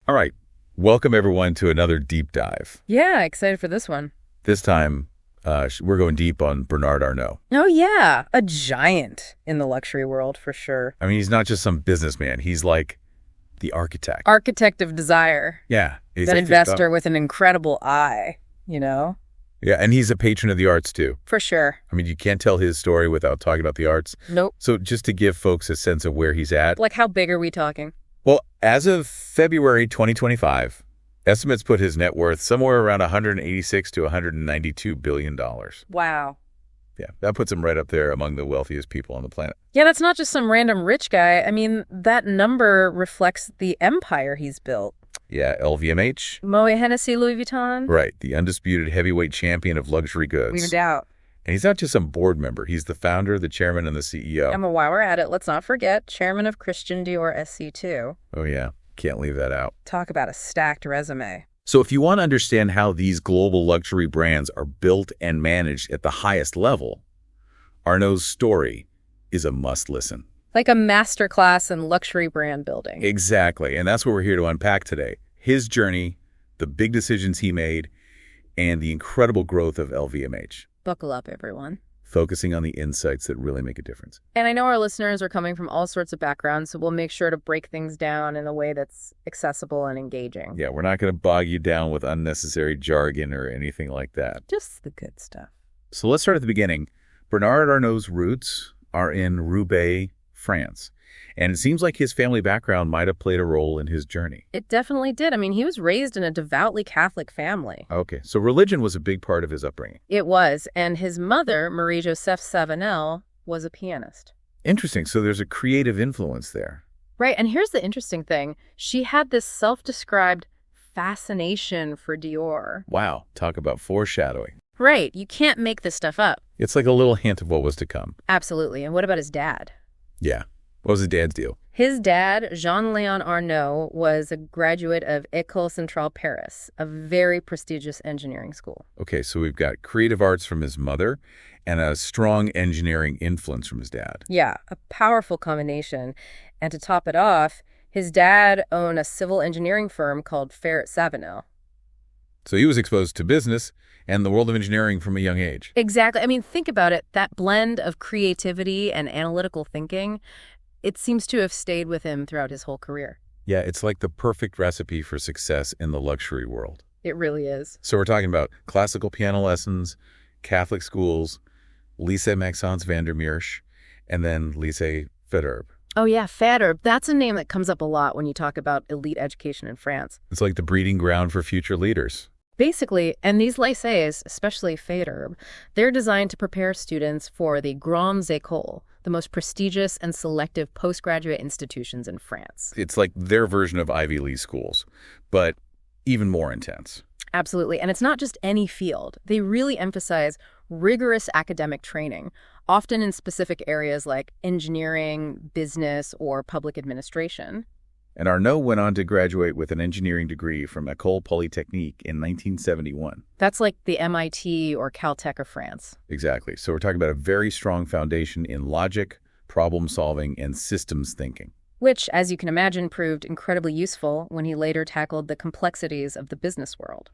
All right. Welcome, everyone, to another deep dive. Yeah, excited for this one. This time, we're going deep on Bernard Arnault. Oh, yeah. A giant in the luxury world, for sure. I mean, he's not just some businessman. He's like the architect. Architect of desire. Yeah. He's That investor with an incredible eye, you know? Yeah, and he's a patron of the arts, too. For sure. I mean, you can't tell his story without talking about the arts. Nope. So just to give folks a sense of where he's at. Like, how big are we talking? Well, as of February 2025, estimates put his net worth somewhere around $186 to $192 billion. Wow. Yeah, that puts him right up there among the wealthiest people on the planet. Yeah, that's not just some random rich guy. I mean, that number reflects the empire he's built. Yeah, LVMH. Moet Hennessy, Louis Vuitton. Right, the undisputed heavyweight champion of luxury goods. We doubt. And he's not just some board member. He's the founder, the chairman, and the CEO. And while we're at it, let's not forget, chairman of Christian Dior SC2. Oh, yeah. Can't leave that out. Talk about a stacked resume. So if you want to understand how these global luxury brands are built and managed at the highest level, Arnault's story is a must-listen. Like a masterclass in luxury brand building. Exactly. And that's what we're here to unpack today. His journey, the big decisions he made, and the incredible growth of LVMH. Buckle up, everyone. Focusing on the insights that really make a difference. And I know our listeners are coming from all sorts of backgrounds, so we'll make sure to break things down in a way that's accessible and engaging. Yeah, we're not going to bog you down with unnecessary jargon or anything like that. Just the good stuff. So let's start at the beginning. Bernard Arnault's roots are in Roubaix, France. And it seems like his family background might have played a role in his journey. It definitely did. I mean, he was raised in a devoutly Catholic family. Okay, so religion was a big part of his upbringing. It was, and his mother, Marie-Joseph Savanel, was a pianist. Interesting, so there's a creative influence there. Right, and here's the interesting thing. She had this self-described fascination for Dior. Wow, talk about foreshadowing. Right, you can't make this stuff up. It's like a little hint of what was to come. Absolutely, and what about his dad? Yeah. What was his dad's deal? His dad, Jean-Léon Arnault, was a graduate of École Centrale Paris, a very prestigious engineering school. Okay, so we've got creative arts from his mother and a strong engineering influence from his dad. Yeah, a powerful combination. And to top it off, his dad owned a civil engineering firm called Savanel. So he was exposed to business and the world of engineering from a young age. Exactly. I mean, think about it. That blend of creativity and analytical thinking, it seems to have stayed with him throughout his whole career. Yeah, it's like the perfect recipe for success in the luxury world. It really is. So we're talking about classical piano lessons, Catholic schools, Lycée Maxence Vandermeersch, and then Lycée Federbe. Oh, yeah, Federbe. That's a name that comes up a lot when you talk about elite education in France. It's like the breeding ground for future leaders. Basically, and these lycées, especially Federbe, they're designed to prepare students for the Grandes Écoles, the most prestigious and selective postgraduate institutions in France. It's like their version of Ivy League schools, but even more intense. Absolutely. And it's not just any field. They really emphasize rigorous academic training, often in specific areas like engineering, business, or public administration. And Arnault went on to graduate with an engineering degree from École Polytechnique in 1971. That's like the MIT or Caltech of France. Exactly. So we're talking about a very strong foundation in logic, problem solving, and systems thinking. Which, as you can imagine, proved incredibly useful when he later tackled the complexities of the business world.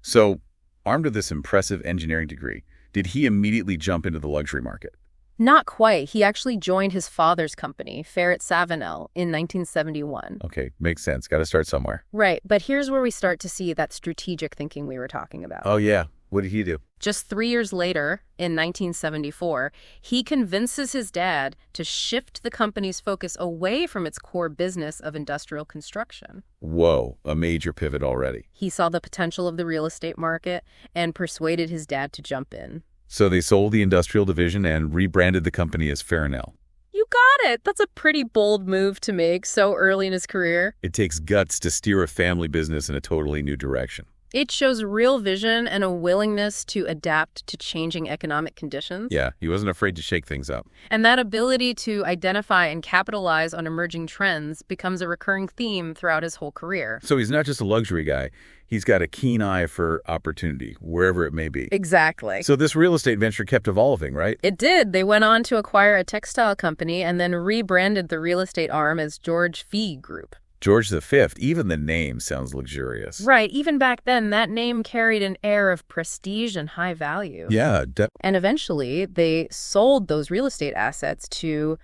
So, armed with this impressive engineering degree, did he immediately jump into the luxury market? Not quite. He actually joined his father's company, Savanel, in 1971. Okay, makes sense. Got to start somewhere. Right, but here's where we start to see that strategic thinking we were talking about. Oh, yeah. What did he do? Just 3 years later, in 1974, he convinces his dad to shift the company's focus away from its core business of industrial construction. Whoa, a major pivot already. He saw the potential of the real estate market and persuaded his dad to jump in. So they sold the industrial division and rebranded the company as Farnell. You got it. That's a pretty bold move to make so early in his career. It takes guts to steer a family business in a totally new direction. It shows real vision and a willingness to adapt to changing economic conditions. Yeah, he wasn't afraid to shake things up. And that ability to identify and capitalize on emerging trends becomes a recurring theme throughout his whole career. So he's not just a luxury guy. He's got a keen eye for opportunity, wherever it may be. Exactly. So this real estate venture kept evolving, right? It did. They went on to acquire a textile company and then rebranded the real estate arm as George Fee Group. George V, even the name sounds luxurious. Right. Even back then, that name carried an air of prestige and high value. Yeah. And eventually, they sold those real estate assets to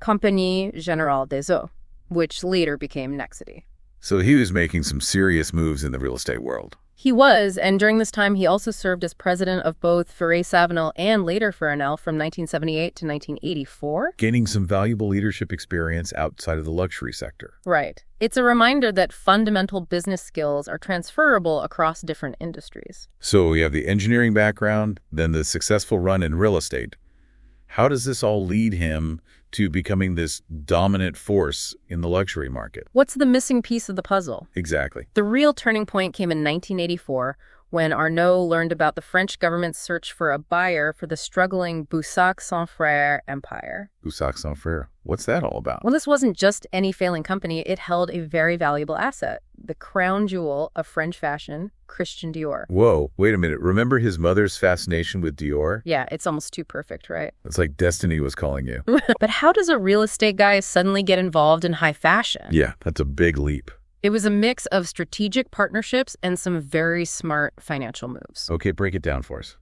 Compagnie Générale des Eaux, which later became Nexity. So he was making some serious moves in the real estate world. He was, and during this time, he also served as president of both Ferré-Savenel and later Farnell from 1978 to 1984. Gaining some valuable leadership experience outside of the luxury sector. Right. It's a reminder that fundamental business skills are transferable across different industries. So we have the engineering background, then the successful run in real estate. How does this all lead him to becoming this dominant force in the luxury market? What's the missing piece of the puzzle? Exactly. The real turning point came in 1984 when Arnault learned about the French government's search for a buyer for the struggling Boussac-Saint-Frère empire. Boussac-Saint-Frère. What's that all about? Well, this wasn't just any failing company. It held a very valuable asset, the crown jewel of French fashion, Christian Dior. Whoa, wait a minute. Remember his mother's fascination with Dior? Yeah, it's almost too perfect, right? It's like destiny was calling you. But how does a real estate guy suddenly get involved in high fashion? Yeah, that's a big leap. It was a mix of strategic partnerships and some very smart financial moves. Okay, break it down for us.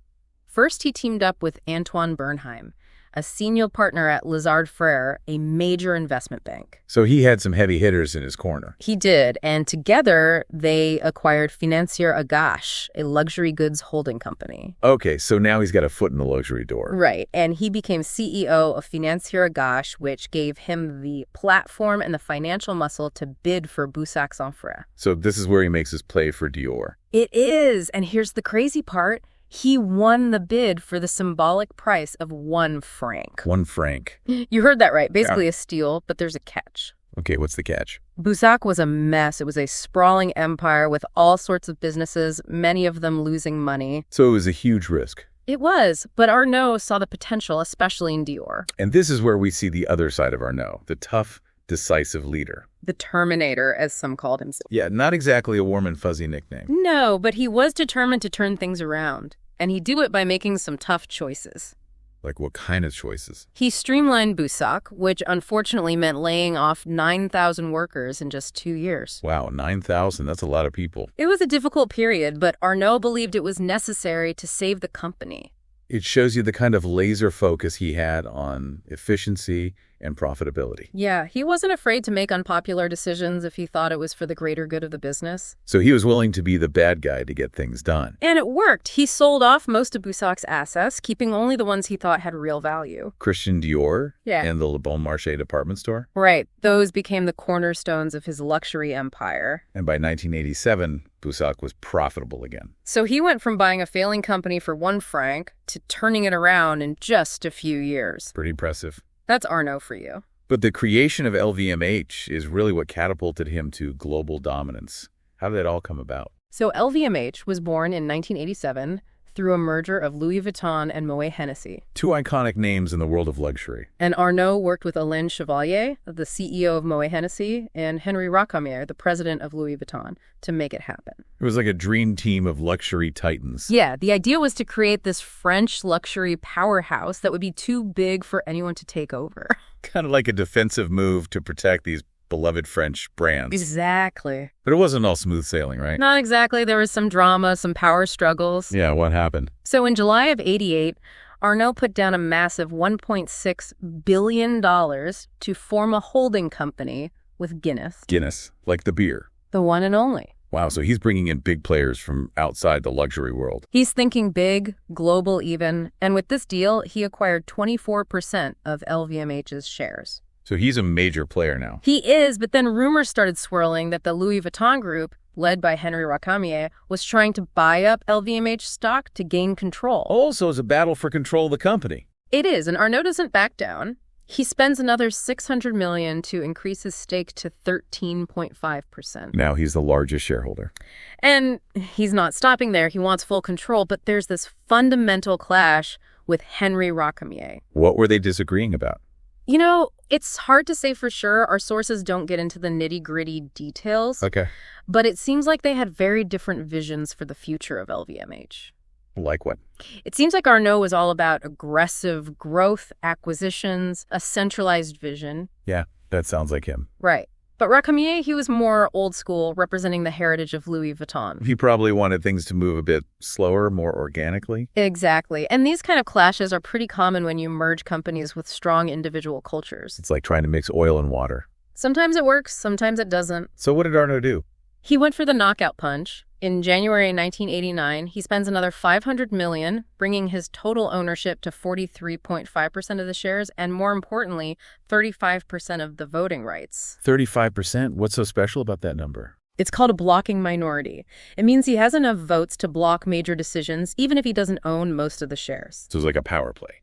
First, he teamed up with Antoine Bernheim, a senior partner at Lazard Frères, a major investment bank. So he had some heavy hitters in his corner. He did, and together they acquired Financier Agache, a luxury goods holding company. Okay, so now he's got a foot in the luxury door. Right, and he became CEO of Financier Agache, which gave him the platform and the financial muscle to bid for Boussac-Saint-Frère. So this is where he makes his play for Dior. It is, and here's the crazy part. He won the bid for the symbolic price of 1 franc. 1 franc. You heard that right. Basically a steal, but there's a catch. Okay, what's the catch? Boussac was a mess. It was a sprawling empire with all sorts of businesses, many of them losing money. So it was a huge risk. It was, but Arnault saw the potential, especially in Dior. And this is where we see the other side of Arnault, the tough, decisive leader. The Terminator, as some called himself. Yeah, not exactly a warm and fuzzy nickname. No, but he was determined to turn things around. And he'd do it by making some tough choices. Like what kind of choices? He streamlined Boussac, which unfortunately meant laying off 9,000 workers in just 2 years. Wow, 9,000. That's a lot of people. It was a difficult period, but Arnault believed it was necessary to save the company. It shows you the kind of laser focus he had on efficiency and profitability. Yeah, he wasn't afraid to make unpopular decisions if he thought it was for the greater good of the business. So he was willing to be the bad guy to get things done. And it worked. He sold off most of Boussac's assets, keeping only the ones he thought had real value. Christian Dior Yeah. and the Le Bon Marché department store. Right. Those became the cornerstones of his luxury empire. And by 1987, Boussac was profitable again. So he went from buying a failing company for 1 franc to turning it around in just a few years. Pretty impressive. That's Arnault for you. But the creation of LVMH is really what catapulted him to global dominance. How did that all come about? So LVMH was born in 1987 through a merger of Louis Vuitton and Moet Hennessy. 2 iconic names in the world of luxury. And Arnault worked with Alain Chevalier, the CEO of Moet Hennessy, and Henry Racamier, the president of Louis Vuitton, to make it happen. It was like a dream team of luxury titans. Yeah, the idea was to create this French luxury powerhouse that would be too big for anyone to take over. Kind of like a defensive move to protect these beloved French brands. Exactly. But it wasn't all smooth sailing, right? Not exactly. There was some drama, some power struggles. Yeah, what happened? So in July of '88, Arnault put down a massive $1.6 billion to form a holding company with Guinness. Guinness, like the beer. The one and only. Wow, so he's bringing in big players from outside the luxury world. He's thinking big, global even, and with this deal, he acquired 24% of LVMH's shares. So he's a major player now. He is, but then rumors started swirling that the Louis Vuitton group, led by Henry Racamier, was trying to buy up LVMH stock to gain control. Also, it's a battle for control of the company. It is, and Arnault doesn't back down. He spends another $600 million to increase his stake to 13.5%. Now he's the largest shareholder. And he's not stopping there. He wants full control, but there's this fundamental clash with Henry Racamier. What were they disagreeing about? You know, it's hard to say for sure. Our sources don't get into the nitty-gritty details. Okay. But it seems like they had very different visions for the future of LVMH. Like what? It seems like Arnault was all about aggressive growth, acquisitions, a centralized vision. Yeah, that sounds like him. Right. But Racamier, he was more old school, representing the heritage of Louis Vuitton. He probably wanted things to move a bit slower, more organically. Exactly. And these kind of clashes are pretty common when you merge companies with strong individual cultures. It's like trying to mix oil and water. Sometimes it works, sometimes it doesn't. So what did Arnault do? He went for the knockout punch. In January 1989, he spends another $500 million, bringing his total ownership to 43.5% of the shares and, more importantly, 35% of the voting rights. 35%? What's so special about that number? It's called a blocking minority. It means he has enough votes to block major decisions, even if he doesn't own most of the shares. So it's like a power play.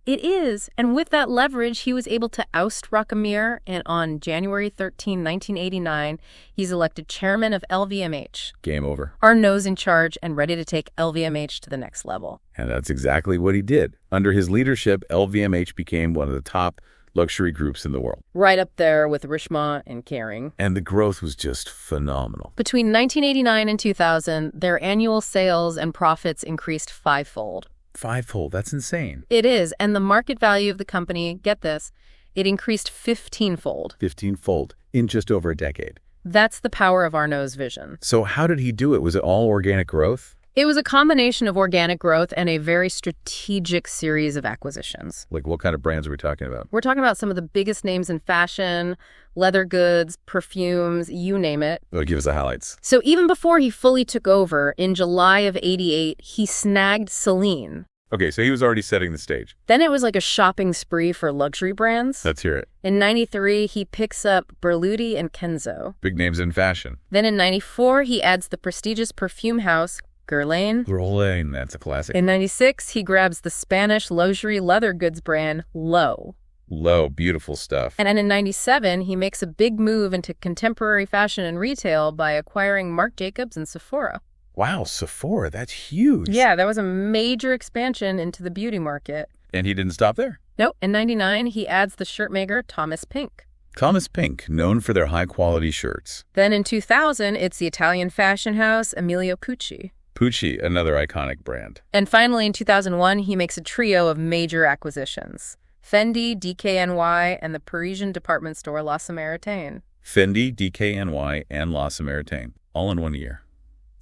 It is, and with that leverage, he was able to oust Racamier, and on January 13, 1989, he's elected chairman of LVMH. Game over. Arnault's in charge and ready to take LVMH to the next level. And that's exactly what he did. Under his leadership, LVMH became one of the top luxury groups in the world. Right up there with Richemont and Kering. And the growth was just phenomenal. Between 1989 and 2000, their annual sales and profits increased fivefold. Fivefold, that's insane. It is, and the market value of the company, get this, it increased 15-fold. 15-fold in just over a decade. That's the power of Arnault's vision. So how did he do it? Was it all organic growth? It was a combination of organic growth and a very strategic series of acquisitions. Like what kind of brands are we talking about? We're talking about some of the biggest names in fashion, leather goods, perfumes, you name it. Oh, give us the highlights. So even before he fully took over, in July of '88, he snagged Celine. Okay, so he was already setting the stage. Then it was like a shopping spree for luxury brands. Let's hear it. In '93, he picks up Berluti and Kenzo. Big names in fashion. Then in '94, he adds the prestigious perfume house Guerlain. Guerlain, that's a classic. In '96, he grabs the Spanish luxury leather goods brand Loewe. Low, beautiful stuff. And then in '97, he makes a big move into contemporary fashion and retail by acquiring Marc Jacobs and Sephora. Wow, Sephora, that's huge. Yeah, that was a major expansion into the beauty market. And he didn't stop there. Nope. In '99, he adds the shirt maker Thomas Pink. Thomas Pink, known for their high-quality shirts. Then in 2000, it's the Italian fashion house Emilio Pucci. Pucci, another iconic brand. And finally, in 2001, he makes a trio of major acquisitions. Fendi, DKNY, and the Parisian department store La Samaritaine. Fendi, DKNY, and La Samaritaine, all in 1 year.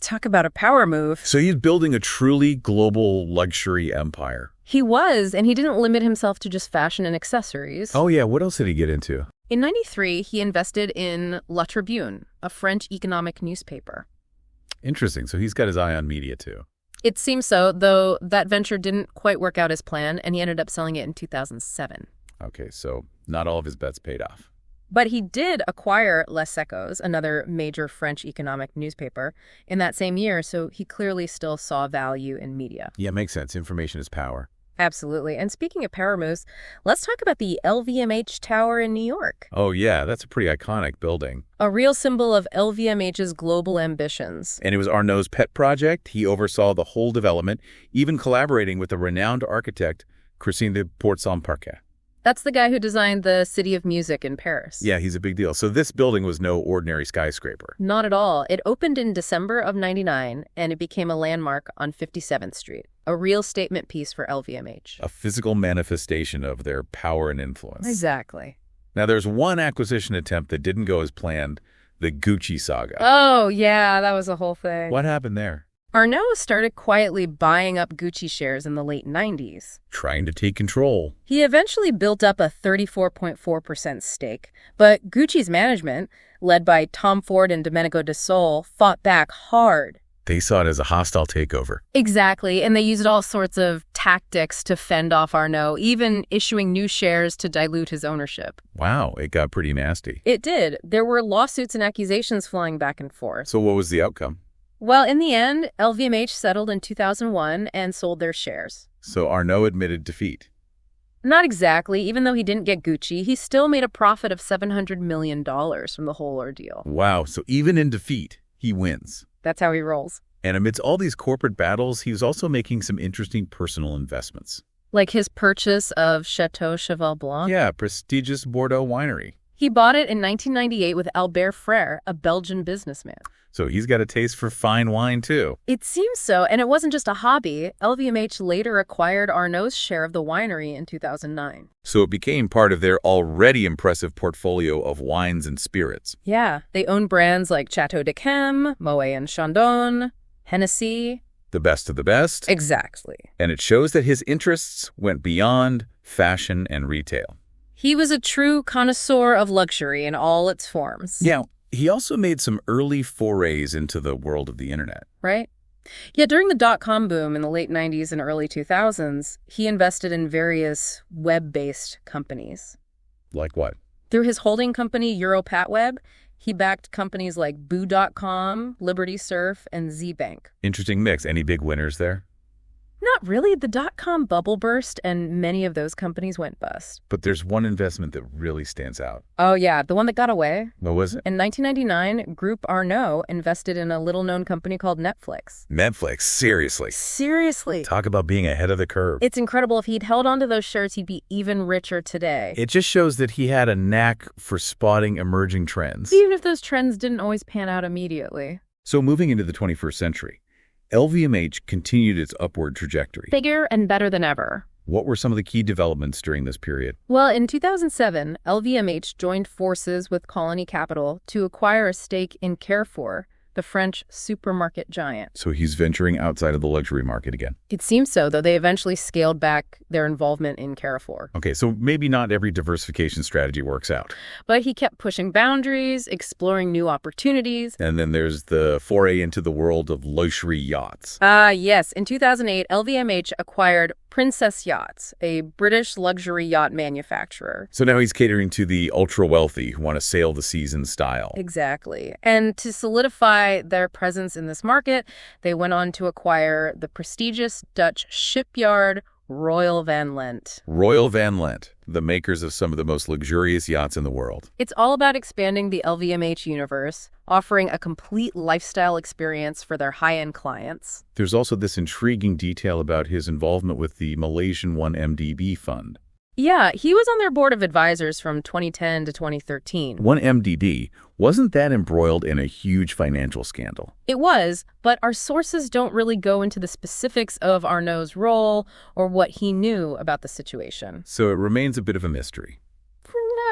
Talk about a power move. So he's building a truly global luxury empire. He was, and he didn't limit himself to just fashion and accessories. Oh yeah, what else did he get into? In '93, he invested in La Tribune, a French economic newspaper. Interesting, so he's got his eye on media too. It seems so, though that venture didn't quite work out as planned, and he ended up selling it in 2007. Okay, so not all of his bets paid off. But he did acquire Les Echos, another major French economic newspaper, in that same year, so he clearly still saw value in media. Yeah, makes sense. Information is power. Absolutely. And speaking of power moves, let's talk about the LVMH Tower in New York. Oh yeah, that's a pretty iconic building. A real symbol of LVMH's global ambitions. And it was Arnault's pet project. He oversaw the whole development, even collaborating with the renowned architect Christine de Port-Saint-Parquet. That's the guy who designed the City of Music in Paris. Yeah, he's a big deal. So this building was no ordinary skyscraper. Not at all. It opened in December of '99, and it became a landmark on 57th Street. A real statement piece for LVMH. A physical manifestation of their power and influence. Exactly. Now, there's one acquisition attempt that didn't go as planned, the Gucci saga. Oh, yeah, that was a whole thing. What happened there? Arnault started quietly buying up Gucci shares in the late '90s. Trying to take control. He eventually built up a 34.4% stake, but Gucci's management, led by Tom Ford and Domenico De Sole, fought back hard. They saw it as a hostile takeover. Exactly, and they used all sorts of tactics to fend off Arnault, even issuing new shares to dilute his ownership. Wow, it got pretty nasty. It did. There were lawsuits and accusations flying back and forth. So what was the outcome? Well, in the end, LVMH settled in 2001 and sold their shares. So Arnault admitted defeat. Not exactly. Even though he didn't get Gucci, he still made a profit of $700 million from the whole ordeal. Wow, so even in defeat, he wins. That's how he rolls. And amidst all these corporate battles, he was also making some interesting personal investments. Like his purchase of Chateau Cheval Blanc? Yeah, prestigious Bordeaux winery. He bought it in 1998 with Albert Frère, a Belgian businessman. So he's got a taste for fine wine, too. It seems so, and it wasn't just a hobby. LVMH later acquired Arnault's share of the winery in 2009. So it became part of their already impressive portfolio of wines and spirits. Yeah, they own brands like Chateau d'Yquem, Moet and Chandon, Hennessy. The best of the best. Exactly. And it shows that his interests went beyond fashion and retail. He was a true connoisseur of luxury in all its forms. Yeah, he also made some early forays into the world of the internet. Right? Yeah, during the dot-com boom in the late 90s and early 2000s, he invested in various web-based companies. Like what? Through his holding company, EuroPatWeb, he backed companies like Boo.com, Liberty Surf, and ZBank. Interesting mix. Any big winners there? Not really. The dot-com bubble burst, and many of those companies went bust. But there's one investment that really stands out. Oh, yeah, the one that got away. What was it? In 1999, Group Arnault invested in a little-known company called Netflix. Netflix, seriously. Seriously. Talk about being ahead of the curve. It's incredible. If he'd held on to those shares, he'd be even richer today. It just shows that he had a knack for spotting emerging trends. Even if those trends didn't always pan out immediately. So moving into the 21st century, LVMH continued its upward trajectory. Bigger and better than ever. What were some of the key developments during this period? Well, in 2007, LVMH joined forces with Colony Capital to acquire a stake in Carrefour, the French supermarket giant. So he's venturing outside of the luxury market again. It seems so, though they eventually scaled back their involvement in Carrefour. Okay, so maybe not every diversification strategy works out. But he kept pushing boundaries, exploring new opportunities. And then there's the foray into the world of luxury yachts. Yes. In 2008, LVMH acquired Princess Yachts, a British luxury yacht manufacturer. So now he's catering to the ultra-wealthy who want to sail the seas in style. Exactly. And to solidify their presence in this market, they went on to acquire the prestigious Dutch shipyard Royal Van Lent. Royal Van Lent, the makers of some of the most luxurious yachts in the world. It's all about expanding the LVMH universe, offering a complete lifestyle experience for their high-end clients. There's also this intriguing detail about his involvement with the Malaysian 1MDB fund. Yeah, he was on their board of advisors from 2010 to 2013. 1MDB, wasn't that embroiled in a huge financial scandal? It was, but our sources don't really go into the specifics of Arnault's role or what he knew about the situation. So it remains a bit of a mystery.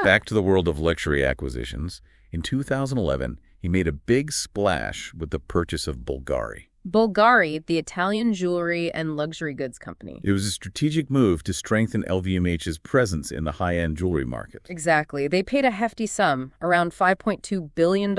Back to the world of luxury acquisitions. In 2011, he made a big splash with the purchase of Bulgari. Bulgari, the Italian jewelry and luxury goods company. It was a strategic move to strengthen LVMH's presence in the high-end jewelry market. Exactly. They paid a hefty sum, around $5.2 billion,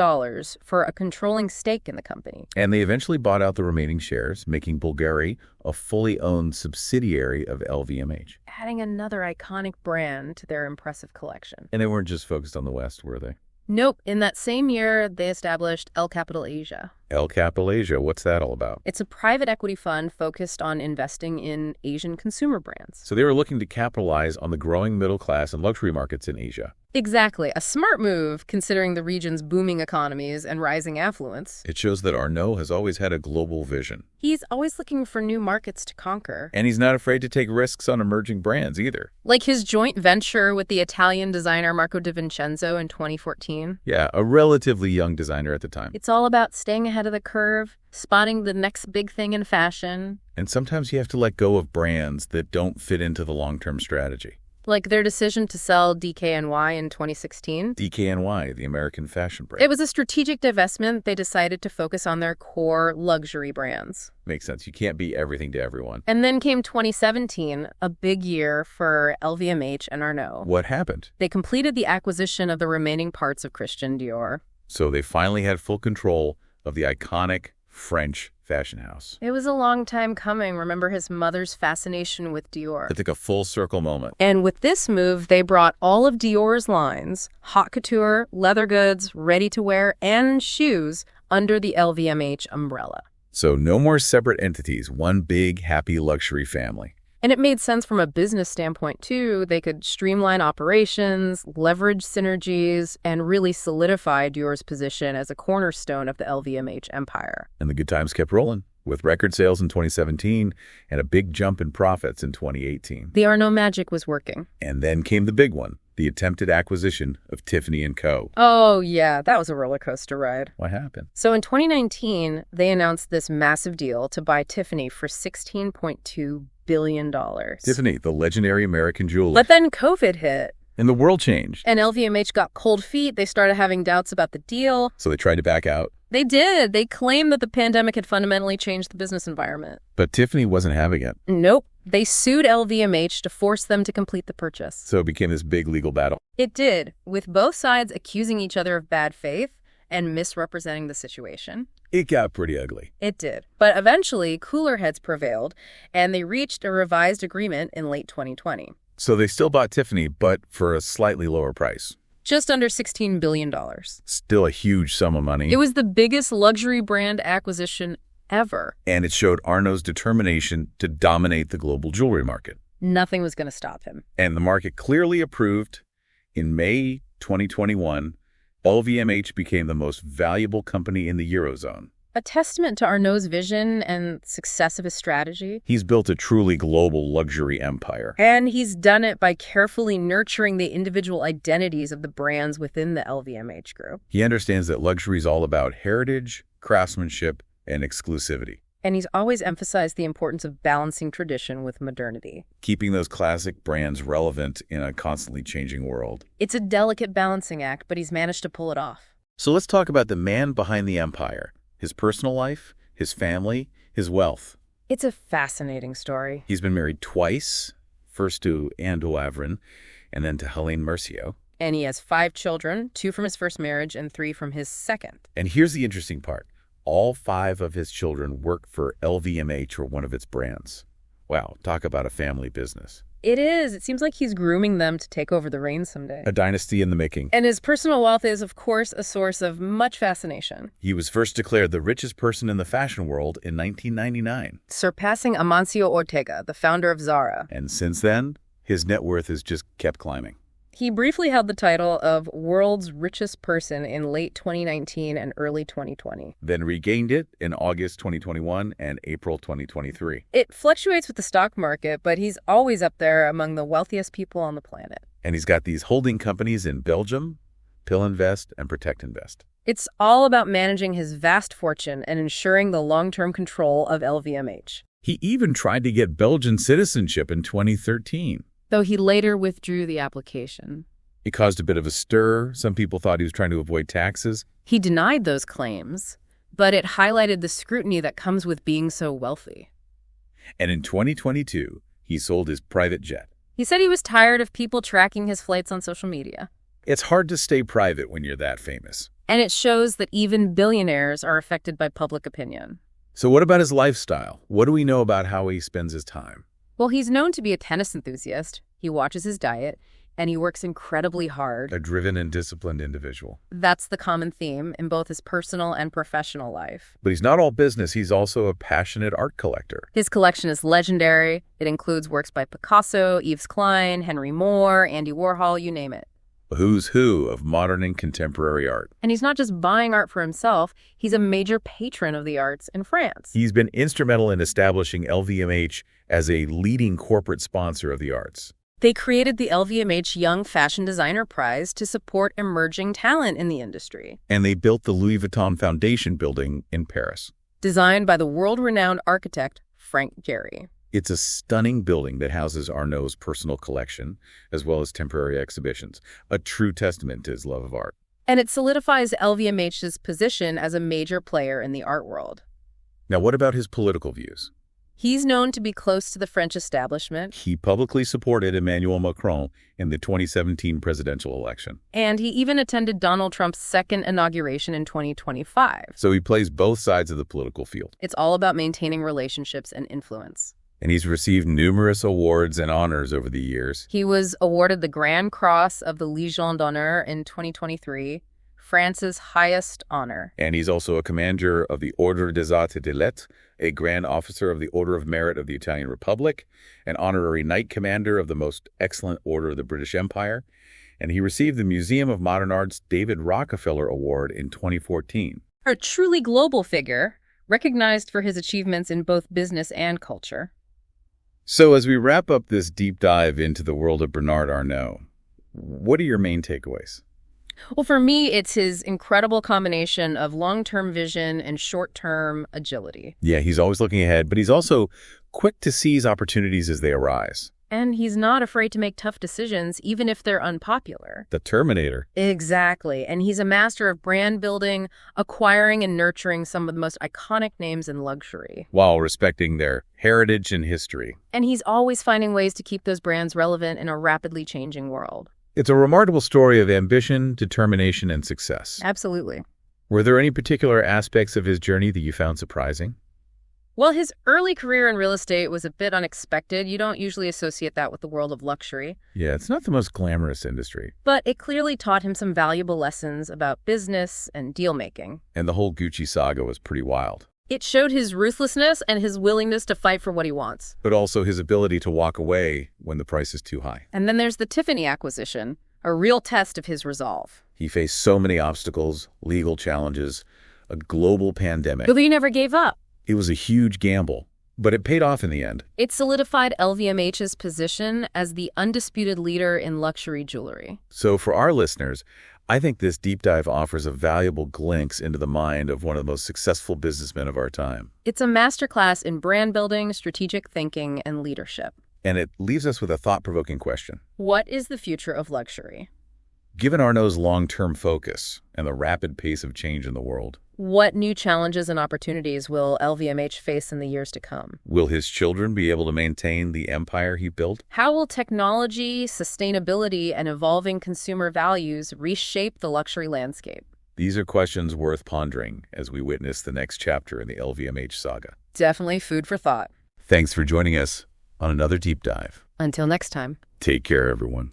for a controlling stake in the company. And they eventually bought out the remaining shares, making Bulgari a fully owned subsidiary of LVMH. Adding another iconic brand to their impressive collection. And they weren't just focused on the West, were they? Nope. In that same year, they established El Capital Asia. El Capital Asia, what's that all about? It's a private equity fund focused on investing in Asian consumer brands. So they were looking to capitalize on the growing middle class and luxury markets in Asia. Exactly. A smart move, considering the region's booming economies and rising affluence. It shows that Arnault has always had a global vision. He's always looking for new markets to conquer. And he's not afraid to take risks on emerging brands either. Like his joint venture with the Italian designer Marco di Vincenzo in 2014. Yeah, a relatively young designer at the time. It's all about staying ahead of the curve, spotting the next big thing in fashion. And sometimes you have to let go of brands that don't fit into the long-term strategy. Like their decision to sell DKNY in 2016. DKNY, the American fashion brand. It was a strategic divestment. They decided to focus on their core luxury brands. Makes sense. You can't be everything to everyone. And then came 2017, a big year for LVMH and Arnault. What happened? They completed the acquisition of the remaining parts of Christian Dior. So they finally had full control of the iconic French fashion house. It was a long time coming. Remember his mother's fascination with Dior. It took a full circle moment. And with this move, they brought all of Dior's lines, haute couture, leather goods, ready-to-wear, and shoes under the LVMH umbrella. So no more separate entities, one big, happy luxury family. And it made sense from a business standpoint, too. They could streamline operations, leverage synergies, and really solidify Dior's position as a cornerstone of the LVMH empire. And the good times kept rolling, with record sales in 2017 and a big jump in profits in 2018. The Arnault magic was working. And then came the big one, the attempted acquisition of Tiffany & Co. Oh, yeah, that was a roller coaster ride. What happened? So in 2019, they announced this massive deal to buy Tiffany for $16.2 billion. Tiffany, the legendary American jeweler. But then COVID hit. And the world changed. And LVMH got cold feet. They started having doubts about the deal. So they tried to back out. They did. They claimed that the pandemic had fundamentally changed the business environment. But Tiffany wasn't having it. Nope. They sued LVMH to force them to complete the purchase. So it became this big legal battle. It did, with both sides accusing each other of bad faith and misrepresenting the situation. It got pretty ugly. It did. But eventually, cooler heads prevailed, and they reached a revised agreement in late 2020. So they still bought Tiffany, but for a slightly lower price. Just under $16 billion. Still a huge sum of money. It was the biggest luxury brand acquisition ever. And it showed Arnault's determination to dominate the global jewelry market. Nothing was going to stop him. And the market clearly approved. In May 2021, LVMH became the most valuable company in the Eurozone. A testament to Arnault's vision and success of his strategy. He's built a truly global luxury empire. And he's done it by carefully nurturing the individual identities of the brands within the LVMH group. He understands that luxury is all about heritage, craftsmanship, and exclusivity. And he's always emphasized the importance of balancing tradition with modernity. Keeping those classic brands relevant in a constantly changing world. It's a delicate balancing act, but he's managed to pull it off. So let's talk about the man behind the empire. His personal life, his family, his wealth. It's a fascinating story. He's been married twice, first to Anne d'Auvergne and then to Helene Mercier. And he has 5 children, 2 from his first marriage and 3 from his second. And here's the interesting part. All 5 of his children work for LVMH or one of its brands. Wow, talk about a family business. It is. It seems like he's grooming them to take over the reins someday. A dynasty in the making. And his personal wealth is, of course, a source of much fascination. He was first declared the richest person in the fashion world in 1999. Surpassing Amancio Ortega, the founder of Zara. And since then, his net worth has just kept climbing. He briefly held the title of world's richest person in late 2019 and early 2020. Then regained it in August 2021 and April 2023. It fluctuates with the stock market, but he's always up there among the wealthiest people on the planet. And he's got these holding companies in Belgium, Pill-Invest, and Protect-Invest. It's all about managing his vast fortune and ensuring the long-term control of LVMH. He even tried to get Belgian citizenship in 2013. Though he later withdrew the application. It caused a bit of a stir. Some people thought he was trying to avoid taxes. He denied those claims, but it highlighted the scrutiny that comes with being so wealthy. And in 2022, he sold his private jet. He said he was tired of people tracking his flights on social media. It's hard to stay private when you're that famous. And it shows that even billionaires are affected by public opinion. So what about his lifestyle? What do we know about how he spends his time? Well, he's known to be a tennis enthusiast. He watches his diet, and he works incredibly hard. A driven and disciplined individual. That's the common theme in both his personal and professional life. But he's not all business. He's also a passionate art collector. His collection is legendary. It includes works by Picasso, Yves Klein, Henry Moore, Andy Warhol, you name it. A who's who of modern and contemporary art. And he's not just buying art for himself. He's a major patron of the arts in France. He's been instrumental in establishing LVMH as a leading corporate sponsor of the arts. They created the LVMH Young Fashion Designer Prize to support emerging talent in the industry. And they built the Louis Vuitton Foundation building in Paris. Designed by the world-renowned architect Frank Gehry. It's a stunning building that houses Arnault's personal collection, as well as temporary exhibitions, a true testament to his love of art. And it solidifies LVMH's position as a major player in the art world. Now, what about his political views? He's known to be close to the French establishment. He publicly supported Emmanuel Macron in the 2017 presidential election. And he even attended Donald Trump's second inauguration in 2025. So he plays both sides of the political field. It's all about maintaining relationships and influence. And he's received numerous awards and honors over the years. He was awarded the Grand Cross of the Légion d'honneur in 2023 France's highest honor. And he's also a commander of the Ordre des Arts et des Lettres, a Grand Officer of the Order of Merit of the Italian Republic, an honorary Knight Commander of the Most Excellent Order of the British Empire, and he received the Museum of Modern Art's David Rockefeller Award in 2014. A truly global figure, recognized for his achievements in both business and culture. So as we wrap up this deep dive into the world of Bernard Arnault, what are your main takeaways? Well, for me, it's his incredible combination of long-term vision and short-term agility. Yeah, he's always looking ahead, but he's also quick to seize opportunities as they arise. And he's not afraid to make tough decisions, even if they're unpopular. The Terminator. Exactly. And he's a master of brand building, acquiring and nurturing some of the most iconic names in luxury. While respecting their heritage and history. And he's always finding ways to keep those brands relevant in a rapidly changing world. It's a remarkable story of ambition, determination, and success. Absolutely. Were there any particular aspects of his journey that you found surprising? Well, his early career in real estate was a bit unexpected. You don't usually associate that with the world of luxury. Yeah, it's not the most glamorous industry. But it clearly taught him some valuable lessons about business and deal-making. And the whole Gucci saga was pretty wild. It showed his ruthlessness and his willingness to fight for what he wants. But also his ability to walk away when the price is too high. And then there's the Tiffany acquisition, a real test of his resolve. He faced so many obstacles, legal challenges, a global pandemic. But he never gave up. It was a huge gamble, but it paid off in the end. It solidified LVMH's position as the undisputed leader in luxury jewelry. So for our listeners, I think this deep dive offers a valuable glimpse into the mind of one of the most successful businessmen of our time. It's a masterclass in brand building, strategic thinking, and leadership. And it leaves us with a thought-provoking question. What is the future of luxury? Given Arnault's long-term focus and the rapid pace of change in the world, what new challenges and opportunities will LVMH face in the years to come? Will his children be able to maintain the empire he built? How will technology, sustainability, and evolving consumer values reshape the luxury landscape? These are questions worth pondering as we witness the next chapter in the LVMH saga. Definitely food for thought. Thanks for joining us on another deep dive. Until next time. Take care, everyone.